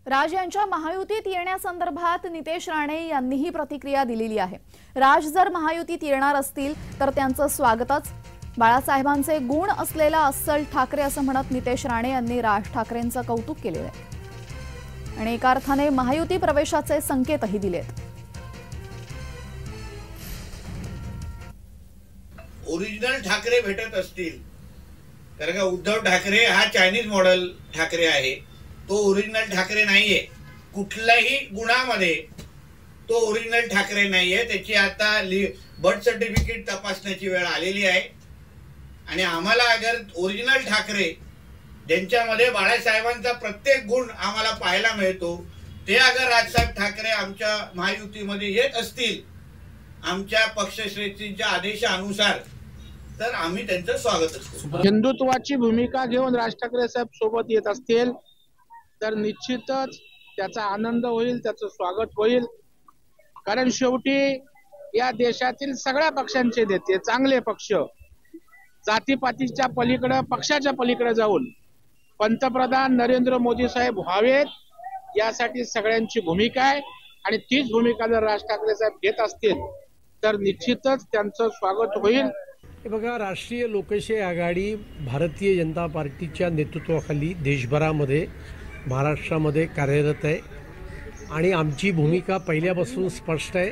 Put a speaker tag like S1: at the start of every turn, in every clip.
S1: राज यांच्या महायुतीत येण्यासंदर्भात नितेश राणे यांनीही प्रतिक्रिया दिलेली आहे। राज जर महायुतीत येणार असतील तर त्यांचं स्वागतच। बाळासाहेबांचे गुण असलेला अस्सल ठाकरे असं म्हणत नितेश राणे यांनी राज ठाकरेंचं कौतुक केले आहे आणि एका अर्थाने महायुती प्रवेशाचे संकेतही दिलेत।
S2: ओरिजिनल ठाकरे भेटत असतील कारण का उद्धव ठाकरे हा चायनीज मॉडेल ठाकरे आहे, तो ओरिजिनल ठाकरे नाहीये। कुठल्याही गुणामध्ये तो ओरिजिनल ठाकरे नाहीये। त्याची आता बर्थ सर्टिफिकेट तपासण्याची वेळ आलेली आहे आणि आम्हाला अगर ओरिजिनल ठाकरे ज्यांच्यामध्ये बाळासाहेबांचा प्रत्येक गुण आम्हाला पाहायला मिळतो ते अगर राजसाहेब ठाकरे आमच्या महायुतीमध्ये येत असतील आमच्या पक्षश्रेष्ठींच्या आदेशानुसार तर आम्ही त्यांचं स्वागत करतो।
S3: हिंदुत्वाची भूमिका घेऊन राज ठाकरे साहेब सोबत येत असतील तर निश्चितच त्याचा आनंद होईल, त्याचं स्वागत होईल। कारण शेवटी या देशातील सगळ्या पक्षांचे नेते चांगले पक्ष जातीपातीच्या पलीकडे पक्षाच्या पलीकडे जाऊन पंतप्रधान नरेंद्र मोदी साहेब व्हावेत यासाठी सगळ्यांची भूमिका आहे आणि तीच भूमिका जर राज ठाकरे साहेब घेत असतील तर निश्चितच त्यांचं स्वागत होईल।
S4: हे बघा, राष्ट्रीय लोकशाही आघाडी भारतीय जनता पार्टीच्या नेतृत्वाखाली देशभरामध्ये महाराष्ट्रामध्ये कार्यरत आहे आणि आमची भूमिका पहिल्यापासून स्पष्ट आहे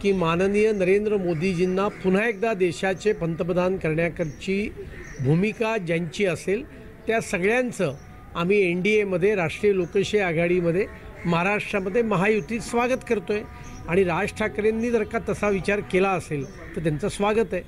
S4: की माननीय नरेंद्र मोदीजींना पुन्हा एकदा देशाचे पंतप्रधान करण्याची भूमिका ज्यांची असेल त्या सगळ्यांचं आम्ही NDAमध्ये राष्ट्रीय लोकशाही आघाडीमध्ये महाराष्ट्रामध्ये महायुतीत स्वागत करतोय आणि राज ठाकरेंनी जर का तसा विचार केला असेल तर त्यांचं स्वागत आहे।